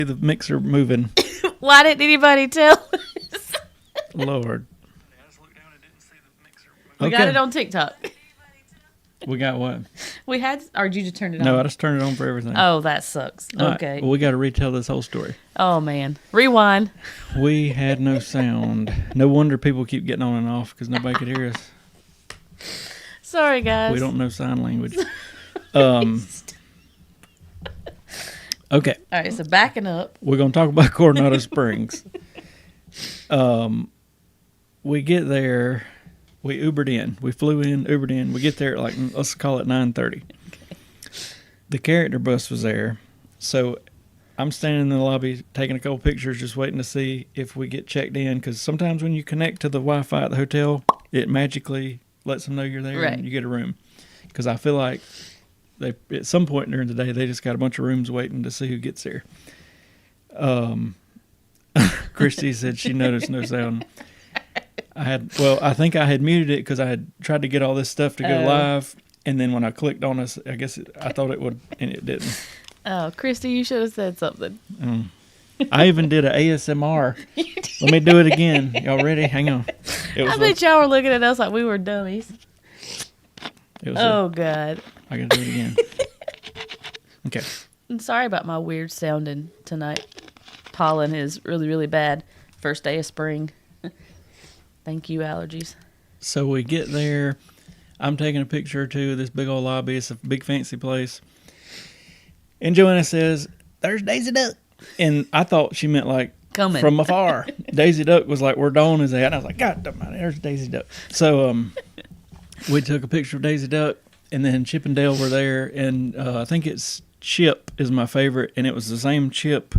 The mixer moving. Why didn't anybody tell us? Lord. We got it on TikTok. We got what? We had, or did you just turn it on? No, I just turned it on for everything. Oh, that sucks. Okay. Right, well, we got to retell this whole story. Oh, man. Rewind. We had no sound. No wonder people keep getting on and off because nobody could hear us. Sorry, guys. We don't know sign language. Okay. All right, so backing up. We're going to talk about Coronado Springs. We get there. We Ubered in. We flew in, Ubered in. We get there at like, let's call it 9:30. Okay. The character bus was there. So I'm standing in the lobby taking a couple pictures just waiting to see if we get checked in. Because sometimes when you connect to the Wi-Fi at the hotel, it magically lets them know you're there and you get a room. Because I feel like they at some point during the day, they just got a bunch of rooms waiting to see who gets there. Christy said she noticed no sound. I think I had muted it because I had tried to get all this stuff to go live, and then when I clicked on us, I guess I thought it would, and it didn't. Oh, Christy, you should have said something. I even did an ASMR. Let me do it again. Y'all ready? Hang on. I bet y'all were looking at us like we were dummies. God. I got to do it again. Okay. I'm sorry about my weird sounding tonight. Pollen is really, really bad. First day of spring. Thank you, allergies. So we get there. I'm taking a picture or two of this big old lobby. It's a big fancy place. And Joanna says, "There's Daisy Duck." And I thought she meant like coming from afar. Daisy Duck was like where Dawn is at. And I was like, God, there's Daisy Duck. So we took a picture of Daisy Duck. And then Chip and Dale were there. And I think it's Chip is my favorite. And it was the same Chip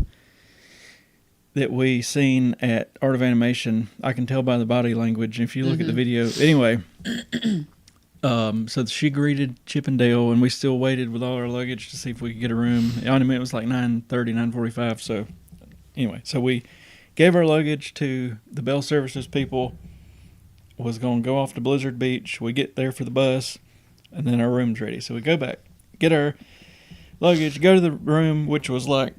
that we seen at Art of Animation. I can tell by the body language if you look at the video. Anyway, so she greeted Chip and Dale, and we still waited with all our luggage to see if we could get a room. I mean, it was like 9:30, 9:45. So anyway, so we gave our luggage to the Bell Services people, was going to go off to Blizzard Beach. We get there for the bus, and then our room's ready. So we go back, get our luggage, go to the room, which was like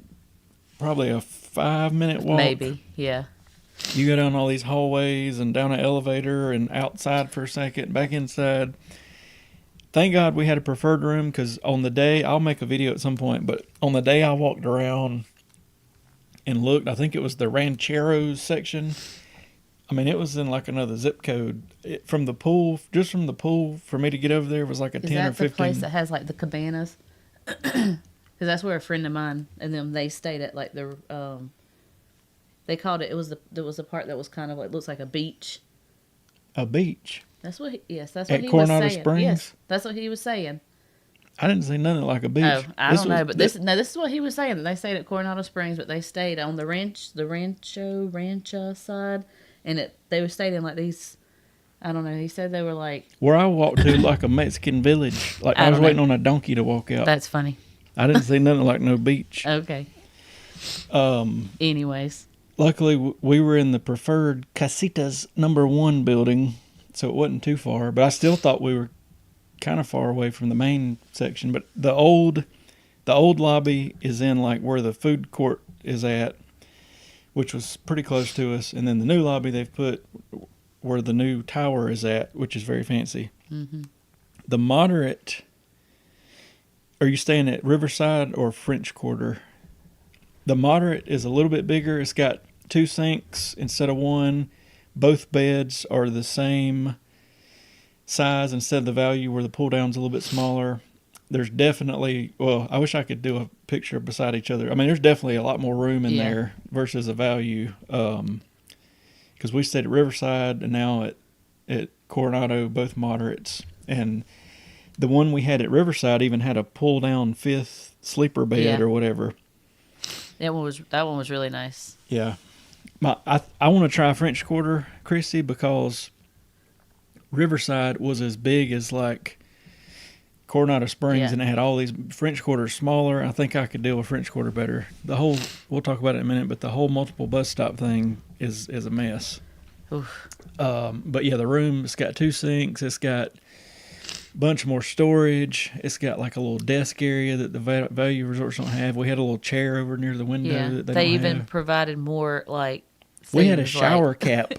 probably a 5-minute walk. Maybe, yeah. You go down all these hallways and down an elevator and outside for a second, back inside. Thank God we had a preferred room because on the day, I'll make a video at some point, but on the day I walked around and looked, I think it was the Rancheros section. I mean, it was in like another zip code. From the pool, just from the pool, for me to get over there was like a 10 or 15. Is that the place that has like the cabanas? Because that's where a friend of mine and them, they stayed at like the, they called it, there was a part that was kind of like, looks like a beach. A beach? That's what, that's what he was Coronado saying. Springs? Yes, that's what he was saying. I didn't say nothing like a beach. Oh, I don't know, but this is what he was saying. They stayed at Coronado Springs, but they stayed on the rancho side, and they stayed in like these, I don't know, he said they were like... Where I walked to like a Mexican village. Like I was waiting on a donkey to walk out. That's funny. I didn't see nothing like no beach. Okay. Anyways. Luckily, we were in the preferred Casitas #1 building, so it wasn't too far. But I still thought we were kind of far away from the main section. But the old lobby is in like where the food court is at, which was pretty close to us. And then the new lobby they've put where the new tower is at, which is very fancy. Mm-hmm. The moderate... Are you staying at Riverside or French Quarter? The moderate is a little bit bigger. It's got 2 sinks instead of 1. Both beds are the same size instead of the value where the pull down's a little bit smaller. There's definitely, well, I wish I could do a picture beside each other. I mean, there's definitely a lot more room in there versus a value. Because we stayed at Riverside and now at Coronado, both moderates. And the one we had at Riverside even had a pull down 5th sleeper bed or whatever. That one was really nice. Yeah. I want to try French Quarter, Chrissy, because Riverside was as big as like Coronado Springs, and it had all these French Quarters smaller. I think I could deal with French Quarter better. We'll talk about it in a minute, but the whole multiple bus stop thing is a mess. Oof. But yeah, the room, it's got 2 sinks. It's got bunch more storage. It's got like a little desk area that the value resorts don't have. We had a little chair over near the window Yeah, that they they don't even have. provided more like We had a things shower like cap,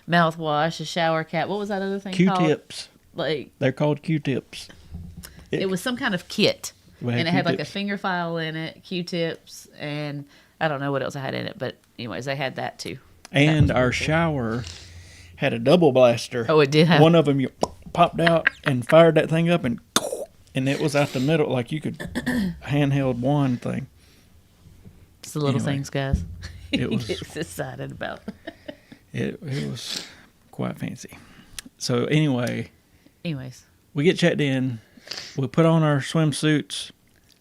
mouthwash, a shower cap. What was that other thing called? Q-tips. Like They're called Q-tips. it was some kind of kit, We had and it had like a Q-tips. finger file in it, Q-tips, and I don't know what else I had in it. But anyways, they had that too. That And was our pretty cool. shower had a double blaster. Oh, it did have. One of them you popped out and fired that thing up, and it was out the middle like you could handheld wand thing. It's the little Anyway, things, guys. it He was- gets excited about. It was quite fancy. So anyway, Anyways, we get checked in. We put on our swimsuits,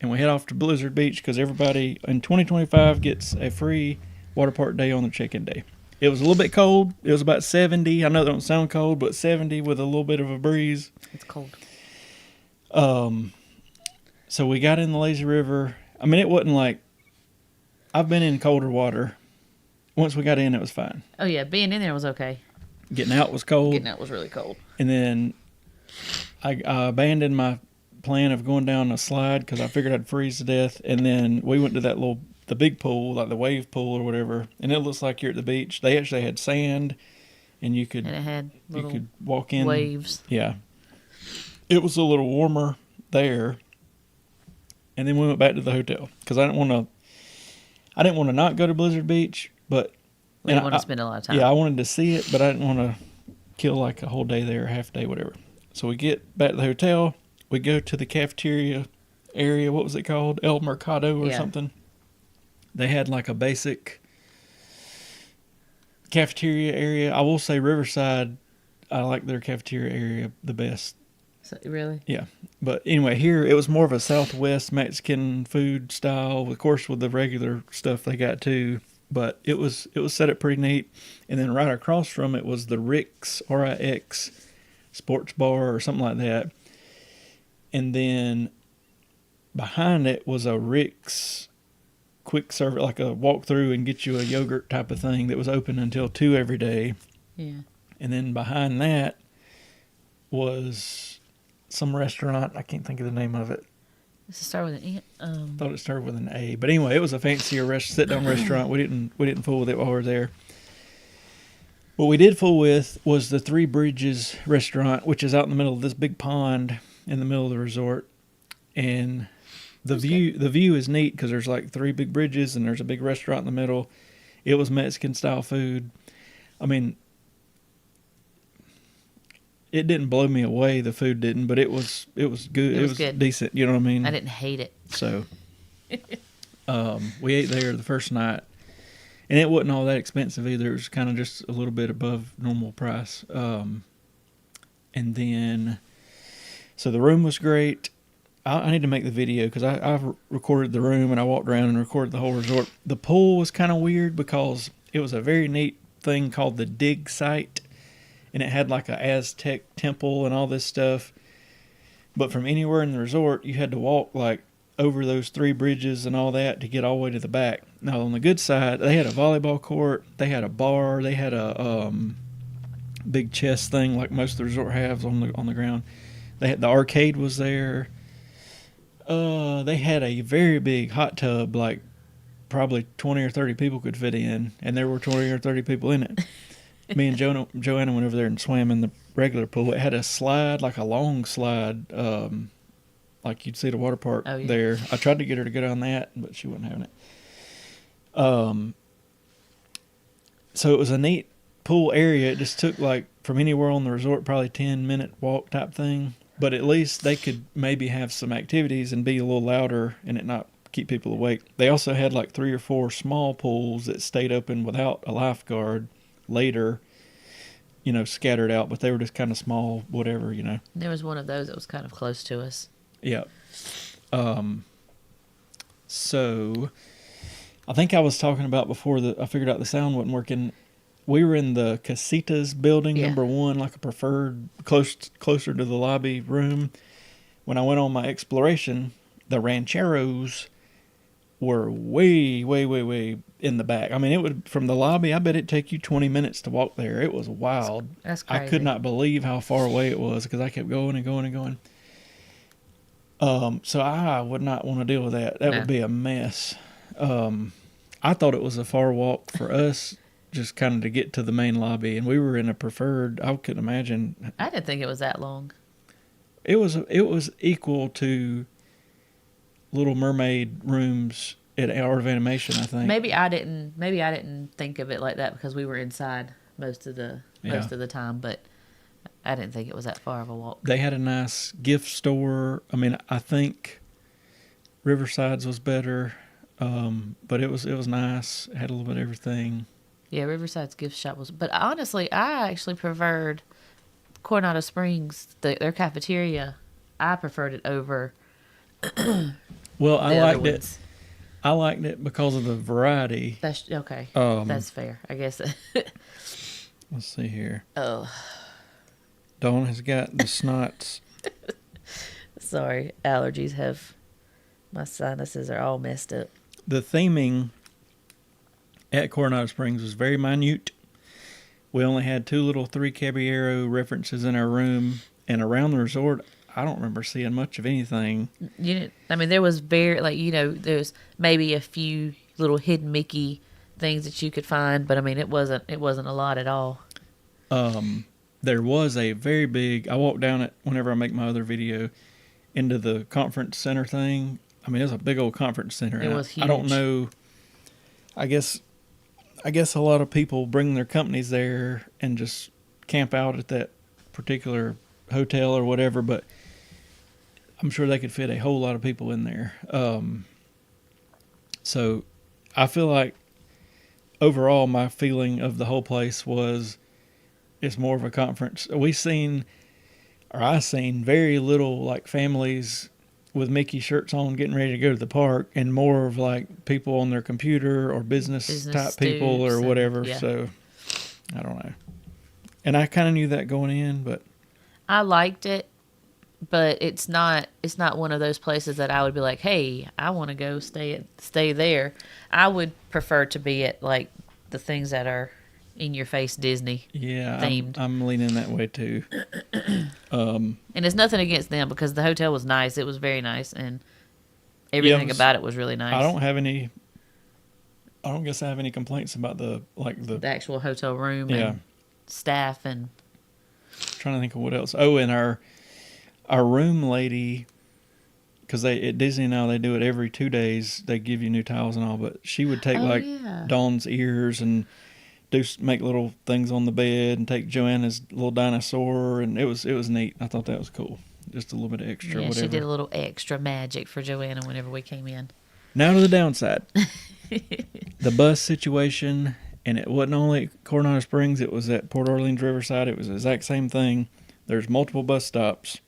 and we head off to Blizzard Beach because everybody in 2025 gets a free water park day on their check-in day. It was a little bit cold. It was about 70. I know that don't sound cold, but 70 with a little bit of a breeze. it's cold. So we got in the lazy river. I mean, it wasn't like, I've been in colder water. Once we got in, it was fine. Oh yeah, being in there was okay. Getting out was cold. Getting out was really cold. And then I abandoned my plan of going down a slide because I figured I'd freeze to death. And then we went to the big pool, like the wave pool or whatever. And it looks like you're at the beach. They actually had sand, and you could And it had little walk in. waves. Yeah. It was a little warmer there. And then we went back to the hotel because I didn't want to not go to Blizzard Beach, but We didn't want to spend a lot of time. yeah, I wanted to see it, but I didn't want to kill like a whole day there, half day, whatever. So we get back to the hotel. We go to the cafeteria area. What was it called? El Mercado or Yeah. something. They had like a basic cafeteria area. I will say Riverside, I like their cafeteria area the best. So, really? Yeah. But anyway, here it was more of a Southwest Mexican food style, of course, with the regular stuff they got too. But it was set up pretty neat. And then right across from it was the Rick's, RIX, sports bar or something like that. And then behind it was a Rick's quick serve, like a walk through and get you a yogurt type of thing that was open until 2 every day. Yeah. And then behind that was some restaurant. I can't think of the name of it. Does it start with an E? Thought it started with an A, but anyway, it was a fancier sit-down restaurant. We didn't fool with it while we were there. What we did fool with was the Three Bridges restaurant, which is out in the middle of this big pond in the middle of the resort, and the view is neat because there's like 3 big bridges and there's a big restaurant in the middle. It was Mexican style food. I mean, it didn't blow me away. The food didn't, but it was good. It was good. decent. You know what I mean? I didn't hate it. So, we ate there the first night, and it wasn't all that expensive either. It was kind of just a little bit above normal price. And then, so the room was great. I need to make the video because I've recorded the room and I walked around and recorded the whole resort. The pool was kind of weird because it was a very neat thing called the dig site, and it had like a Aztec temple and all this stuff. But from anywhere in the resort, you had to walk like over those 3 bridges and all that to get all the way to the back. Now on the good side, they had a volleyball court, they had a bar, they had a big chess thing like most of the resort has on the ground. They had the arcade was there. They had a very big hot tub, like probably 20 or 30 people could fit in, and there were 20 or 30 people in it. Me and Joanna went over there and swam in the regular pool. It had a slide, like a long slide, like you'd see at a water park there. I tried to get her to go down that, but she wasn't having it. So it was a neat pool area. It just took like from anywhere on the resort, probably 10-minute walk type thing. But at least they could maybe have some activities and be a little louder and it not keep people awake. They also had like 3 or 4 small pools that stayed open without a lifeguard later, you know, scattered out, but they were just kind of small, whatever, you know. There was one of those that was kind of close to us. Yeah. So I think I was talking about before that I figured out the sound wasn't working. We were in the Casitas building, number 1, like a preferred, closer to the lobby room. When I went on my exploration, the rancheros were way, way, way, way in the back. I mean, it would, from the lobby, I bet it'd take you 20 minutes to walk there. It was wild. That's I crazy. could not believe how far away it was because I kept going and going and going. So I would not want to deal with that. That No. would be a mess. I thought it was a far walk for us, just kind of to get to the main lobby, and we were in a preferred. I couldn't imagine. I didn't think it was that long. It was equal to Little Mermaid rooms at Art of Animation, I think. Maybe I didn't think of it like that because we were inside most of the time, but I didn't think it was that far of a walk. They had a nice gift store. I mean, I think Riverside's was better, but it was nice. It had a little bit of everything. Yeah, Riverside's gift shop was, but honestly, I actually preferred Coronado Springs, their cafeteria. I preferred it over Well, the I other liked it. ones. I liked it because of the variety. That's okay. That's fair, I guess. Let's see here. Oh, Dawn has got the snots. sorry, allergies have my sinuses are all messed up. The theming at Coronado Springs was very minute. We only had 2 little 3 Caballero references in our room, and around the resort, I don't remember seeing much of anything. There was there's maybe a few little hidden Mickey things that you could find, but I mean, it wasn't a lot at all. There was a very big. I walked down it whenever I make my other video into the conference center thing. I mean, it was a big old conference center. It was huge. I don't know. I guess a lot of people bring their companies there and just camp out at that particular hotel or whatever, but I'm sure they could fit a whole lot of people in there. So I feel like overall my feeling of the whole place was it's more of a conference. I seen very little like families with Mickey shirts on getting ready to go to the park, and more of like people on their computer or business type people or whatever. Yeah. So I don't know. And I kind of knew that going in, but I liked it, but it's not one of those places that I would be like, hey, I want to go stay there. I would prefer to be at like the things that are in your face Disney themed. I'm leaning that way too. And it's nothing against them because the hotel was nice. It was very nice, and everything about it was really nice. I don't guess I have any complaints about the actual hotel room Yeah. and staff and trying to think of what else. Oh, and our room lady, because at Disney now they do it every 2 days. They give you new towels and all, but she would take Dawn's ears and make little things on the bed and take Joanna's little dinosaur, and it was neat. I thought that was cool. Just a little bit of extra. yeah, whatever. she did a little extra magic for Joanna whenever we came in. Now to the downside. The bus situation, and it wasn't only at Coronado Springs, it was at Port Orleans Riverside. It was the exact same thing. There's multiple bus stops.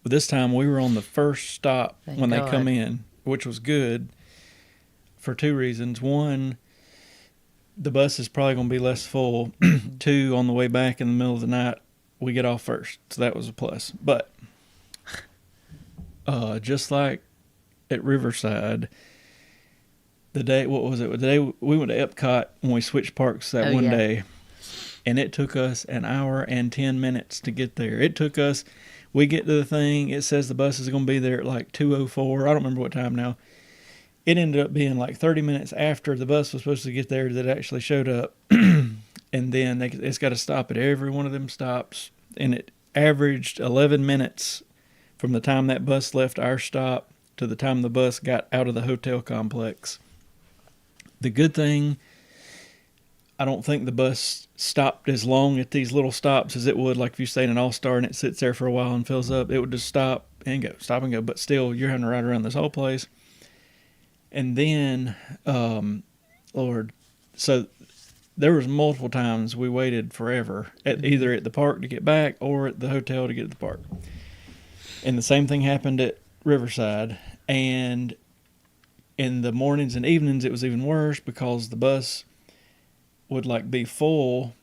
But this time we were on the first stop when they come in, which was good for 2 reasons. One, the bus is probably going to be less full. 2, on the way back in the middle of the night, we get off first. So that was a plus. But just like at Riverside, the day we went to Epcot when we switched parks that day, and it took us an hour and 10 minutes to get there. We get to the thing, it says the bus is going to be there at like 2:04. I don't remember what time now. It ended up being like 30 minutes after the bus was supposed to get there that it actually showed up. And then it's got to stop at every one of them stops. And it averaged 11 minutes from the time that bus left our stop to the time the bus got out of the hotel complex. The good thing, I don't think the bus stopped as long at these little stops as it would like if you stay in an All-Star and it sits there for a while and fills up. It would just stop and go. But still, you're having to ride around this whole place. And then, so there was multiple times we waited forever either at the park to get back or at the hotel to get to the park. And the same thing happened at Riverside. And in the mornings and evenings, it was even worse because the bus would like be full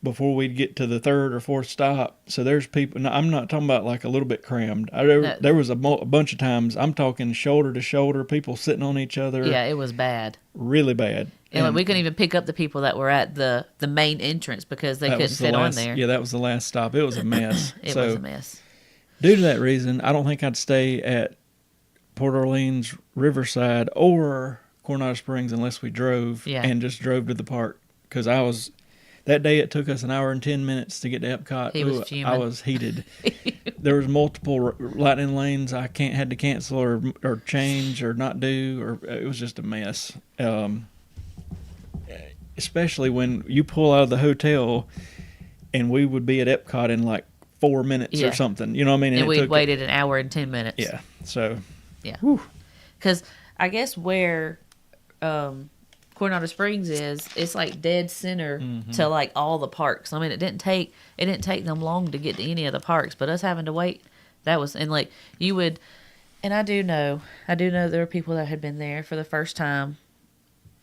before we'd get to the third or fourth stop. So there's people. No, I'm not talking about like a little bit crammed. There was a bunch of times. I'm talking shoulder to shoulder, people sitting on each other. Yeah, it was bad. Really bad. And like, we couldn't even pick up the people that were at the main entrance because they couldn't fit on there. Yeah, that was the last stop. It was a mess. It was a mess. Due to that reason, I don't think I'd stay at Port Orleans, Riverside, or Coronado Springs unless we drove and just drove to the park. Because that day it took us an hour and 10 minutes to get to Epcot. He was fuming. I was heated. There was multiple lightning lanes I had to cancel or change or not do, or it was just a mess. Especially when you pull out of the hotel and we would be at Epcot in like 4 minutes or something. You know what I mean? And we waited an hour and 10 minutes. Yeah. So. Yeah. Because I guess where Coronado Springs is, it's like dead center to like all the parks. I mean, it didn't take them long to get to any of the parks, but us having to wait, that was, and like you would, and I do know there were people that had been there for the first time,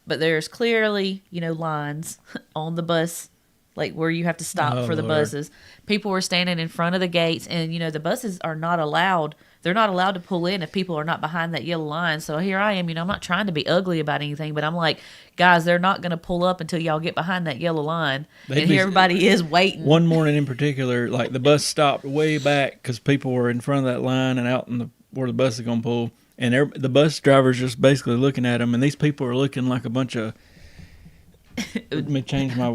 but there's clearly, lines on the bus, like where you have to stop for the buses. People were standing in front of the gates, and the buses are not allowed. They're not allowed to pull in if people are not behind that yellow line. So here I am, I'm not trying to be ugly about anything, but I'm like, guys, they're not going to pull up until y'all get behind that yellow line. And here everybody is waiting. One morning in particular, like the bus stopped way back because people were in front of that line and out in where the bus is going to pull. And the bus driver's just basically looking at them, and these people are looking like a bunch of... Let me change my...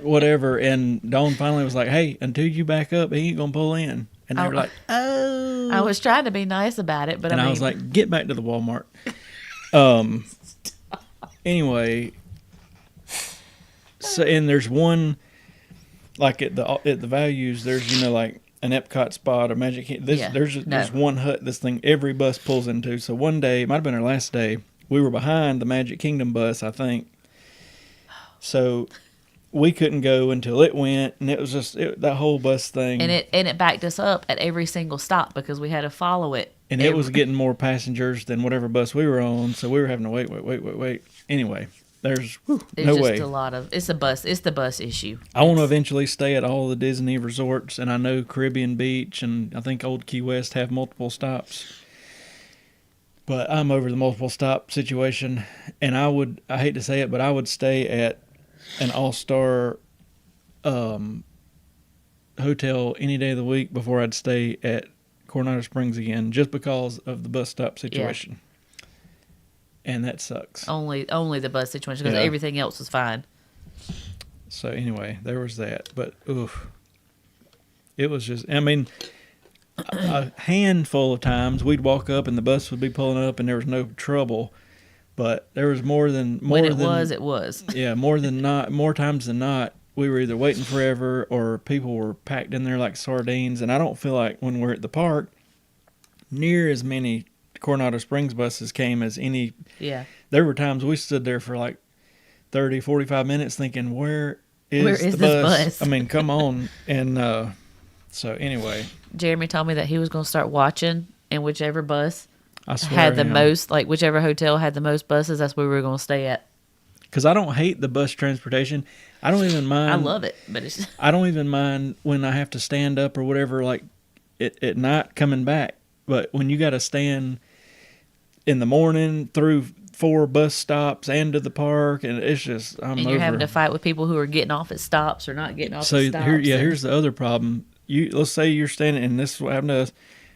whatever. And Dawn finally was like, hey, until you back up, he ain't going to pull in. And they were like, oh. I was trying to be nice about it, but I was like, get back to the Walmart. Anyway, so and there's one, like at the values, there's like an Epcot spot, a Magic Kingdom. There's one hut. This thing every bus pulls into. So one day, it might have been our last day, we were behind the Magic Kingdom bus, I think. So we couldn't go until it went, and it was just that whole bus thing. And it backed us up at every single stop because we had to follow it. And it was getting more passengers than whatever bus we were on, so we were having to wait. Anyway, there's no way. It's the bus issue. I want to eventually stay at all the Disney resorts, and I know Caribbean Beach and I think Old Key West have multiple stops. But I'm over the multiple stop situation, and I hate to say it, but I would stay at an all-star hotel any day of the week before I'd stay at Coronado Springs again, just because of the bus stop situation. Yeah. And that sucks. Only the bus situation, because everything else was fine. So anyway, there was that. But oof, it was just, I mean, a handful of times we'd walk up and the bus would be pulling up and there was no trouble. But there was more than it was. Yeah, more times than not, we were either waiting forever or people were packed in there like sardines. And I don't feel like when we're at the park, near as many Coronado Springs buses came as any. Yeah. There were times we stood there for like 30, 45 minutes thinking, where is the bus? I mean, come on. And so anyway. Jeremy told me that he was going to start watching, and whichever bus had the most, like whichever hotel had the most buses, that's where we were going to stay at. Because I don't hate the bus transportation. I don't even mind. I love it, but it's... I don't even mind when I have to stand up or whatever, like at night coming back. But when you got to stand in the morning through 4 bus stops and to the park, and it's just and you're having to fight with people who are getting off at stops or not getting off at stops. Here's the other problem. Let's say you're standing, and this is what happened to us.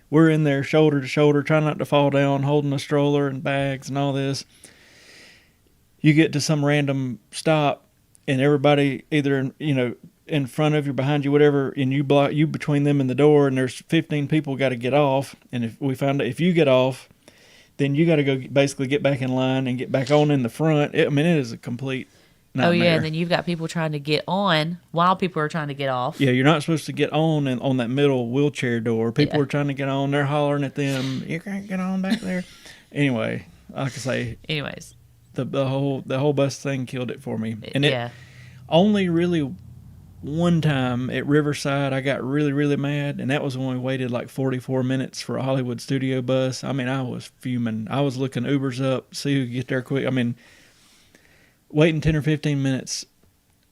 We're in there shoulder to shoulder, trying not to fall down, holding a stroller and bags and all this. You get to some random stop, and everybody either in front of you, behind you, whatever, and you block you between them and the door, and there's 15 people got to get off. And if you get off, then you got to go basically get back in line and get back on in the front. It is a complete nightmare. Oh yeah, and then you've got people trying to get on while people are trying to get off. Yeah, you're not supposed to get on that middle wheelchair door. People are trying to get on. They're hollering at them. You can't get on back there. Anyway, like I say. Anyways. The whole bus thing killed it for me. And it only really one time at Riverside I got really, really mad, and that was when we waited like 44 minutes for a Hollywood studio bus. I mean, I was fuming. I was looking Ubers up, see who could get there quick. I mean, waiting 10 or 15 minutes.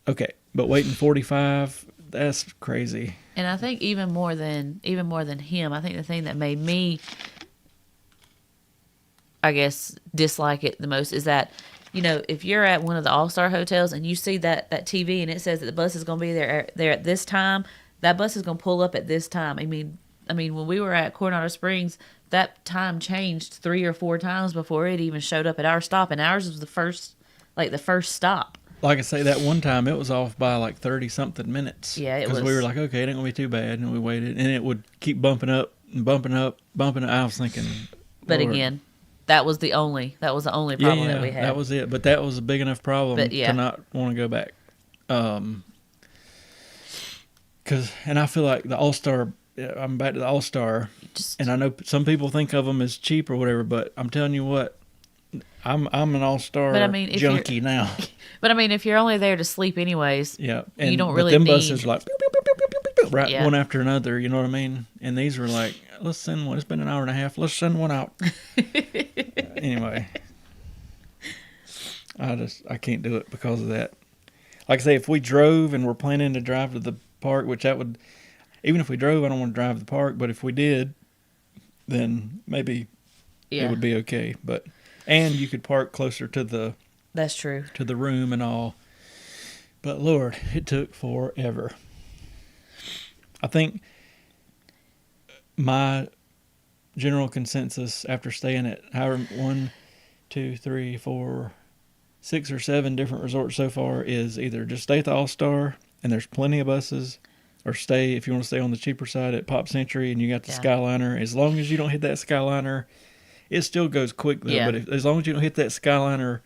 Okay, But waiting 45, that's crazy. And I think even more than him, I think the thing that made me, I guess, dislike it the most is that, if you're at one of the All-Star hotels and you see that TV and it says that the bus is going to be there at this time, that bus is going to pull up at this time. I mean, when we were at Coronado Springs, that time changed 3 or 4 times before it even showed up at our stop, and ours was the first stop. Like I say, that one time it was off by like 30-something minutes. Yeah, it was. Because we were like, okay, it ain't going to be too bad. And we waited. And it would keep bumping up and bumping up, bumping up. I was thinking, but Lord. Again, that was the only problem that we had. That was it. But that was a big enough problem to not want to go back. And I feel like the All-Star, I'm back to the All-Star. And I know some people think of them as cheap or whatever, but I'm telling you what, I'm an All-Star junkie now. But if you're only there to sleep anyways, yeah, and you don't really them need... buses are like right one after another. You know what I mean? And these were like, let's send one. It's been an hour and a half. Let's send one out. Anyway, I can't do it because of that. Like I say, if we drove and we're planning to drive to the park, which that would, even if we drove, I don't want to drive to the park. But if we did, then maybe it would be okay. And you could park closer to the... That's true. To the room and all. But Lord, it took forever. I think my general consensus after staying at however 1, 2, 3, 4, 6 or 7 different resorts so far is either just stay at the All-Star and there's plenty of buses, or stay, if you want to stay on the cheaper side, at Pop Century and you got the Skyliner. As long as you don't hit that Skyliner, it still goes quick though. Yeah. But as long as you don't hit that Skyliner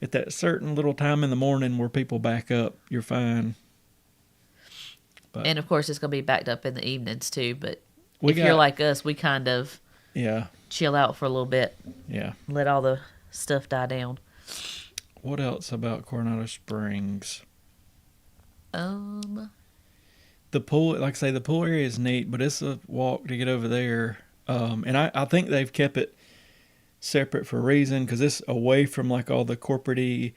at that certain little time in the morning where people back up, you're fine. And of course, it's going to be backed up in the evenings too. But if you're like us, we kind of chill out for a little bit. Yeah. Let all the stuff die down. What else about Coronado Springs? The pool, like I say, the pool area is neat, but it's a walk to get over there. And I think they've kept it separate for a reason, because it's away from like all the corporate-y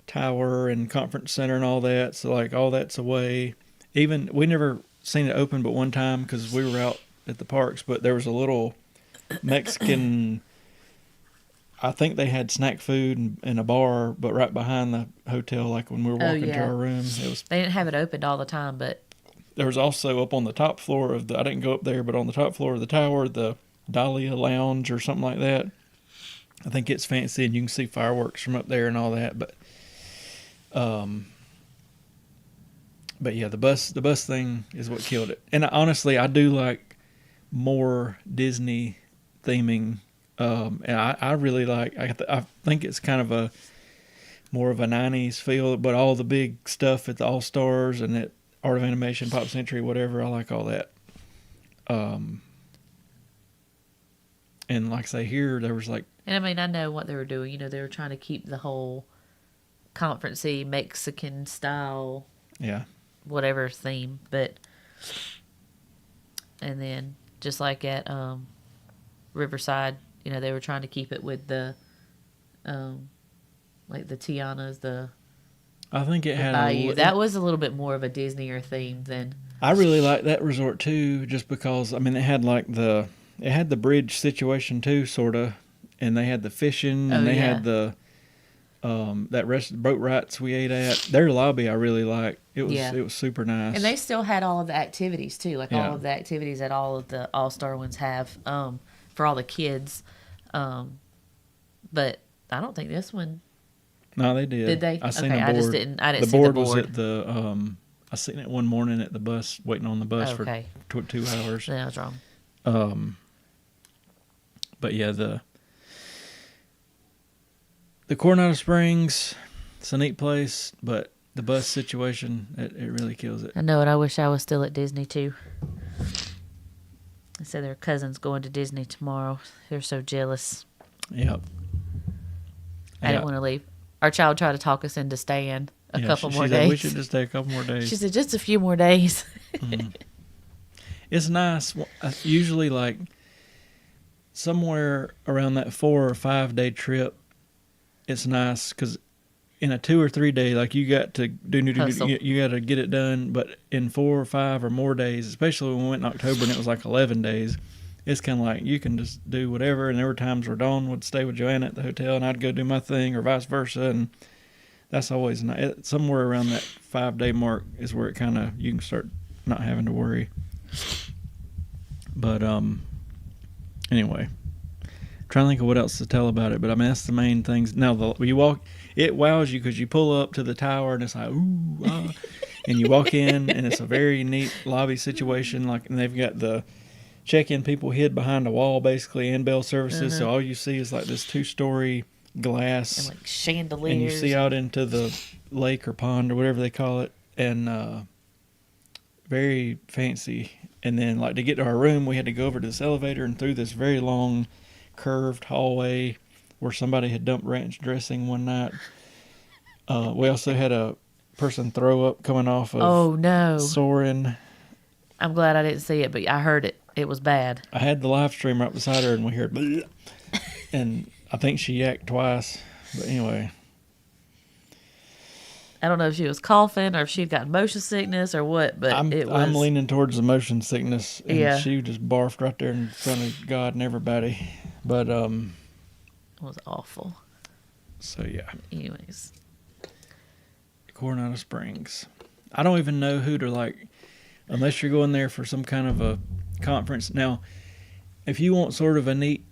tower and conference center and all that. So like all that's away. Even we never seen it open but one time because we were out at the parks, but there was a little Mexican, I think they had snack food and a bar, but right behind the hotel, like when we were walking to our room. They didn't have it opened all the time, but there was also up on the top floor of I didn't go up there, but on the top floor of the tower, the Dahlia Lounge or something like that. I think it's fancy and you can see fireworks from up there and all that, but yeah, the bus thing is what killed it. And honestly, I do like more Disney theming, and I really like. I think it's kind of more of a '90s feel, but all the big stuff at the All Stars and at Art of Animation, Pop Century, whatever. I like all that. And like I say, here there was like. And I know what they were doing. They were trying to keep the whole conference-y Mexican style. Yeah. Whatever theme, and then just like at Riverside, they were trying to keep it with the like the Tianas, I think it had Bayou. That was a little bit more of a Disneyer theme than. I really like that resort too, just because it had like it had the bridge situation too, sorta, and they had the fishing and they had the that rest of the boat rides we ate at. Their lobby I really liked. It was super nice. And they still had all of the activities too, like all of the activities that all of the All-Star ones have for all the kids. But I don't think this one. No, they did. Did they? I seen okay, the board. I just didn't. I didn't the see board the board. Was at the. I seen it one morning at the bus, waiting on the bus for 2 hours. Yeah, I was wrong. But yeah, the Coronado Springs, it's a neat place, but the bus situation, it really kills it. I know it. I wish I was still at Disney too. They said their cousin's going to Disney tomorrow. They're so jealous. Yep. I didn't want to leave. Our child tried to talk us into staying a couple more days. Said we should just stay a couple more days. She said just a few more days. It's nice. Usually like somewhere around that 4 or 5 day trip, it's nice because in a 2 or 3 day, like you got to Hustle. you got to get it done. But in 4 or 5 or more days, especially when we went in October and it was like 11 days, it's kind of like you can just do whatever. And there were times where Dawn would stay with Joanna at the hotel and I'd go do my thing, or vice versa. And that's always nice. Somewhere around that 5-day mark is where it kind of, you can start not having to worry. But anyway, trying to think of what else to tell about it. But I mean, that's the main things. Now you walk, it wows you because you pull up to the tower and it's like ooh, ah. And you walk in and it's a very neat lobby situation. Like, and they've got the check-in people hid behind a wall basically, and bell services. So all you see is like this 2-story glass And like chandeliers. and you see out into the lake or pond or whatever they call it, and very fancy. And then like to get to our room, we had to go over to this elevator and through this very long curved hallway where somebody had dumped ranch dressing one night. We also had a person throw up coming off of Oh no! Soarin'. I'm glad I didn't see it, but I heard it. It was bad. I had the live stream right beside her and we heard bleh, and I think she yacked twice. But anyway, I don't know if she was coughing or if she'd got motion sickness or what, but I'm leaning towards the motion sickness, and Yeah. she just barfed right there in front of God and everybody. But it was awful. so yeah, Anyways, Coronado Springs. I don't even know who to like, unless you're going there for some kind of a conference. Now, if you want sort of a neat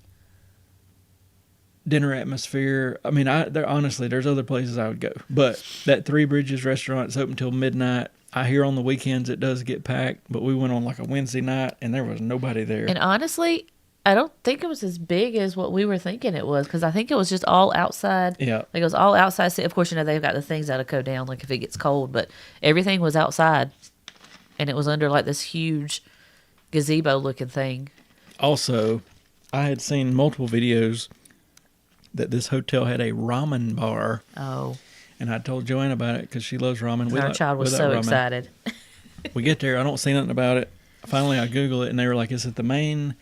dinner atmosphere, I mean, honestly, there's other places I would go, but that Three Bridges restaurant is open till midnight. I hear on the weekends it does get packed, but we went on like a Wednesday night and there was nobody there. and honestly, I don't think it was as big as what we were thinking it was, because I think it was just all outside. Yeah. Like it was all outside. Of course, they've got the things that'll go down, like if it gets cold, but everything was outside, and it was under like this huge gazebo looking thing. Also, I had seen multiple videos that this hotel had a ramen bar, Oh, and I told Joanne about it because she loves ramen. and our child was so excited. We get there, I don't see nothing about it. Finally, I Google it, and they were like, "Is it the main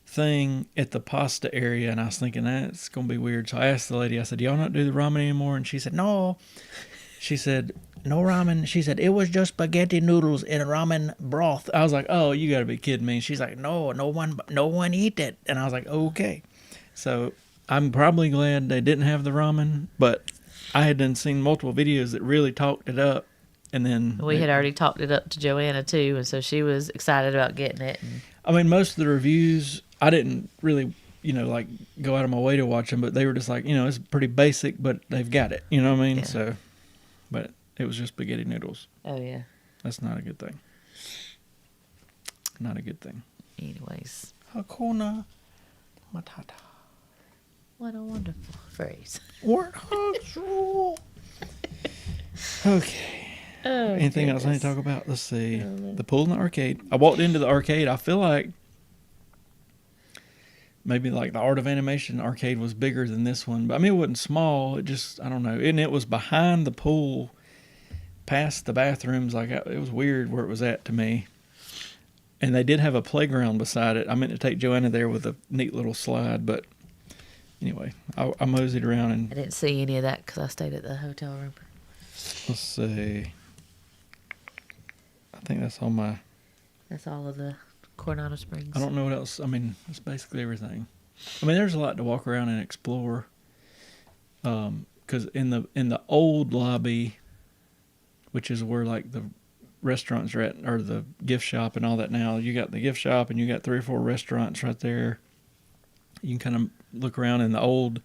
thing at the pasta area?" And I was thinking that's gonna be weird. So I asked the lady. I said, "Do y'all not do the ramen anymore?" And she said, "No." She said, "No ramen." She said, "It was just spaghetti noodles in ramen broth." I was like, "Oh, you gotta be kidding me." She's like, "No, no one eat it." And I was like, "Okay." So I'm probably glad they didn't have the ramen, but I had done seen multiple videos that really talked it up, and then We had already talked it up to Joanna too, and so she was excited about getting it. And I mean, most of the reviews, I didn't really, like go out of my way to watch them, but they were just like, it's pretty basic, but they've got it. You know what I mean? Yeah. So, but it was just spaghetti noodles. oh yeah. That's not a good thing. Not a good thing. Anyways, Hakuna Matata. what a wonderful phrase. Okay. Oh, Anything else I need to talk about? Let's see. The pool and the arcade. I walked into the arcade. I feel like maybe like the Art of Animation arcade was bigger than this one. But I mean, it wasn't small. It just, I don't know. And it was behind the pool, past the bathrooms. Like, it was weird where it was at to me. And they did have a playground beside it. I meant to take Joanna there with a neat little slide. But anyway, I moseyed around and I didn't see any of that because I stayed at the hotel room. let's see. I think that's all my... That's all of the Coronado Springs. I don't know what else. I mean, it's basically everything. I mean, there's a lot to walk around and explore. Because in the old lobby, which is where like the restaurants are at, or the gift shop and all that now, you got the gift shop and you got 3 or 4 restaurants right there. You can kind of look around in the old,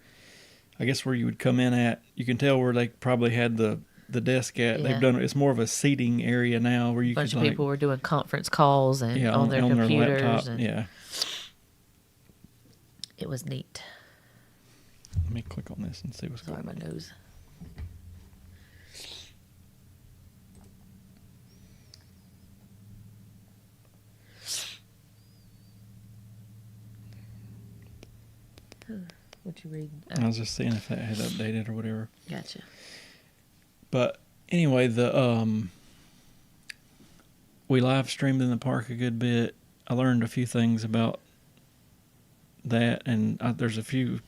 I guess where you would come in at. You can tell where they probably had the desk at. Yeah. They've done it's more of a seating area now where you A bunch could of people were doing conference calls and on their computers. laptop. And Yeah. it was neat. Let me click on this and see what's Sorry, going on. my nose. What you reading? I was just seeing if that had updated or whatever. Gotcha. But anyway, we live streamed in the park a good bit. I learned a few things about that, and there's a few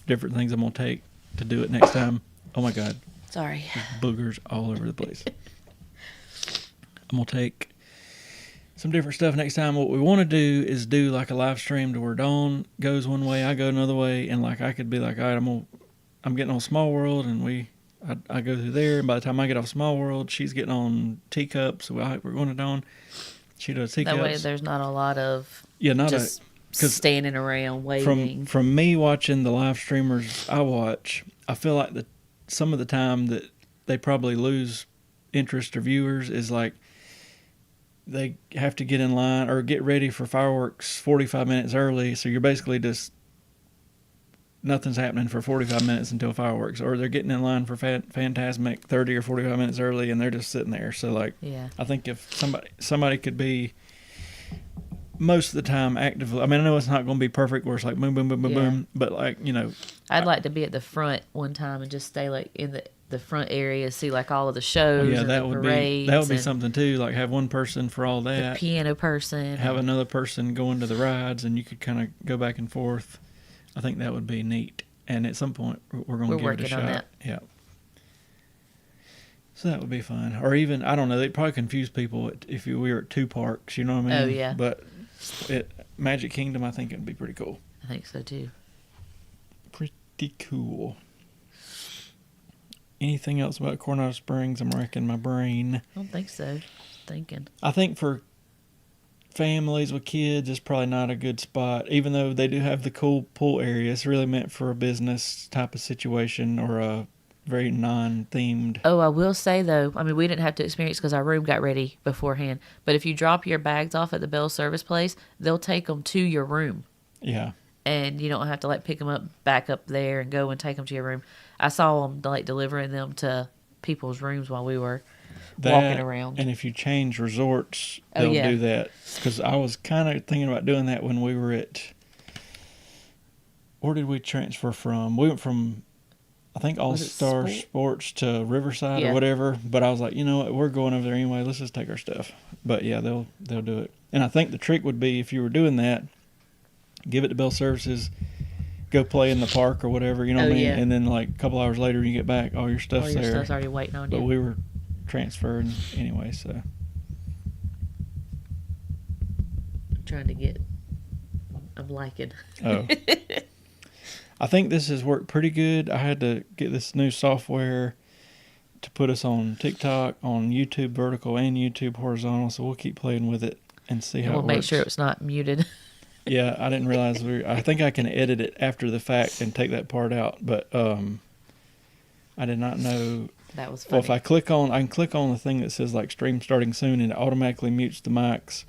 different things I'm gonna take to do it next time. Oh my God, Sorry. boogers all over the place. I'm gonna take some different stuff next time. What we want to do is do like a live stream to where Dawn goes one way, I go another way, and like I could be like, all right, I'm getting on Small World, and I go through there, and by the time I get off Small World, she's getting on Teacups. So we're going to Dawn. She does Teacups. That way, there's not a lot of not just standing around waiting. From me watching the live streamers I watch, I feel like some of the time that they probably lose interest or viewers is like they have to get in line or get ready for fireworks 45 minutes early. So you're basically just, nothing's happening for 45 minutes until fireworks. Or they're getting in line for Fantasmic 30 or 45 minutes early and they're just sitting there. So like, yeah. I think if somebody could be most of the time actively, I mean, I know it's not going to be perfect where it's like boom, boom, boom, boom, boom. But like, I'd like to be at the front one time and just stay like in the front area, see like all of the shows and the parades. That would be something too. Like have one person for all that. The piano person. Have another person going to the rides, and you could kind of go back and forth. I think that would be neat. And at some point, we're going to give it a shot. On that. Yeah. So that would be fun. Or even, I don't know, they'd probably confuse people if we were at two parks. You know what I mean? Oh yeah. But at Magic Kingdom, I think it'd be pretty cool. I think so too. Pretty cool. Anything else about Coronado Springs? I'm racking my brain. I don't think so. Thinking. I think for families with kids, it's probably not a good spot. Even though they do have the cool pool area, it's really meant for a business type of situation or a very non-themed. Oh, I will say though, I mean, we didn't have to experience because our room got ready beforehand. But if you drop your bags off at the Bell Service place, they'll take them to your room. Yeah. And you don't have to like pick them up back up there and go and take them to your room. I saw them like delivering them to people's rooms while we were walking around. And if you change resorts, they'll do that. Because I was kind of thinking about doing that when we were at, where did we transfer from? We went from, I think, All-Star Sports to Riverside or whatever. But I was like, you know what, we're going over there anyway. Let's just take our stuff. But yeah, they'll do it. And I think the trick would be, if you were doing that, give it to Bell Services, go play in the park or whatever, you know what I mean? Yeah. And then like a couple hours later, you get back, all your stuff's there. All your stuff's already waiting on you. But we were transferring anyway, so. I'm trying to get, I'm liking. Oh. I think this has worked pretty good. I had to get this new software to put us on TikTok, on YouTube vertical and YouTube horizontal, so we'll keep playing with it and see how it works. We'll make sure it's not muted. Yeah, I didn't realize I think I can edit it after the fact and take that part out, but I did not know. That was funny. Well, if I can click on the thing that says like stream starting soon, and it automatically mutes the mics,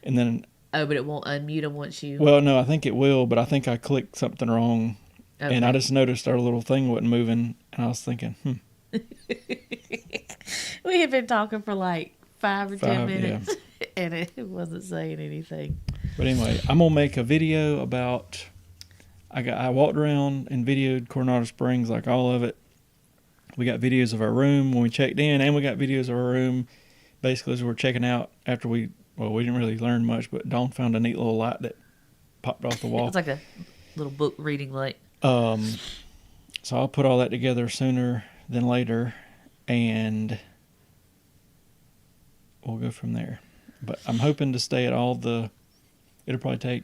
and then. Oh, but it won't unmute them once you. Well, no, I think it will, but I think I clicked something wrong, and I just noticed our little thing wasn't moving, and I was thinking, We had been talking for like 5 or 10 minutes, and it wasn't saying anything. But anyway, I'm gonna make a video about. I walked around and videoed Coronado Springs, like all of it. We got videos of our room when we checked in, and we got videos of our room basically as we're checking out after we didn't really learn much, but Dawn found a neat little light that popped off the wall. It's like a little book reading light. So I'll put all that together sooner than later, and we'll go from there. But I'm hoping to stay at all the. It'll probably take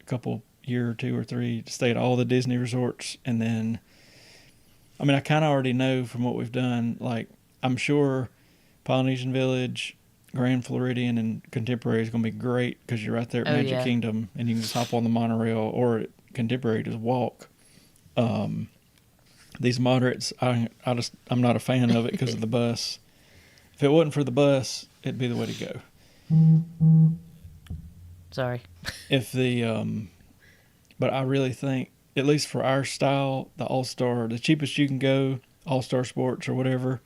a couple year or 2 or 3 to stay at all the Disney resorts, and then. I mean, I kind of already know from what we've done. Like, I'm sure Polynesian Village, Grand Floridian, and Contemporary is going to be great because you're right there at Magic Kingdom, and you can just hop on the monorail, or at Contemporary just walk. These moderates, I'm not a fan of it because of the bus. If it wasn't for the bus, it'd be the way to go. Sorry. But I really think, at least for our style, the All-Star, the cheapest you can go, All-Star Sports or whatever,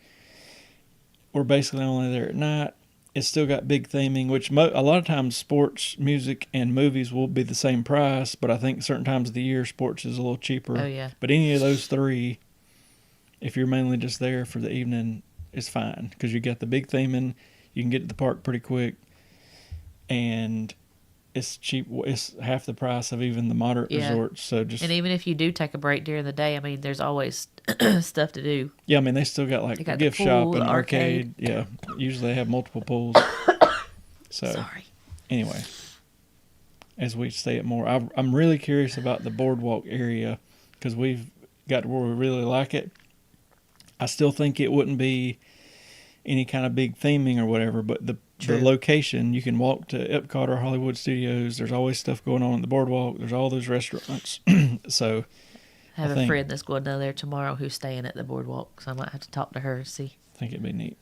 we're basically only there at night. It's still got big theming, which a lot of times sports, music, and movies will be the same price, but I think certain times of the year sports is a little cheaper. Oh, yeah. But any of those 3, if you're mainly just there for the evening, it's fine because you got the big theming. You can get to the park pretty quick, and it's cheap. It's half the price of even the moderate Yeah. resorts. So just And even if you do take a break during the day, I mean, there's always stuff to do. yeah, I mean they still got They like got the gift pool, shop the and arcade. Yeah, usually they have multiple pools. So Sorry. anyway, as we stay at more, I'm really curious about the boardwalk area because we've got to where we really like it. I still think it wouldn't be any kind of big theming or whatever, but the True. location, you can walk to Epcot or Hollywood Studios. There's always stuff going on at the boardwalk. There's all those restaurants. So I have I a think- friend that's going down there tomorrow who's staying at the boardwalk, so I might have to talk to her and see. I think it'd be neat.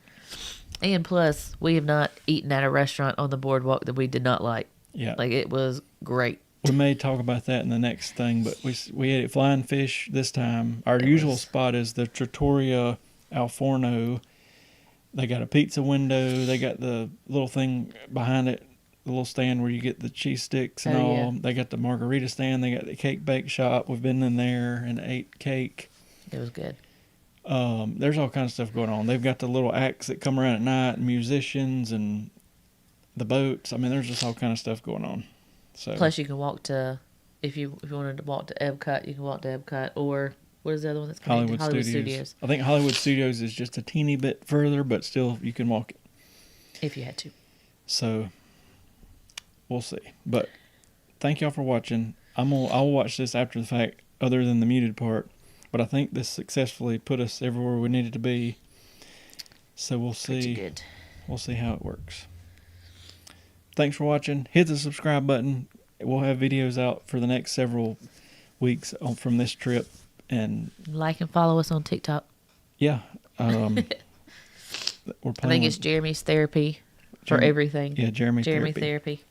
And plus, we have not eaten at a restaurant on the boardwalk that we did not like. Yeah. Like, it was great. We may talk about that in the next thing, but we ate at Flying Fish this time. Our usual spot is the Trattoria Al Forno. They got a pizza window. They got the little thing behind it, the little stand where you get the cheese sticks and Oh, all. yeah. They got the margarita stand. They got the cake bake shop. We've been in there and ate cake. It was good. There's all kinds of stuff going on. They've got the little acts that come around at night, and musicians and the boats. I mean, there's just all kind of stuff going on. So Plus, you can walk to, if you wanted to walk to Epcot, you can walk to Epcot, or what is the other one that's connected? Hollywood Studios. I think Hollywood Studios is just a teeny bit further, but still you can walk it. If you had to. So we'll see. But thank y'all for watching. I'll watch this after the fact, other than the muted part. But I think this successfully put us everywhere we needed to be. So we'll Pretty see. good. We'll see how it works. Thanks for watching. Hit the subscribe button. We'll have videos out for the next several weeks from this trip. And Like and follow us on TikTok. yeah, we're I playing think it's Jeremy's Therapy for Jeremy- everything. Yeah, Jeremy Jeremy Therapy. Therapy.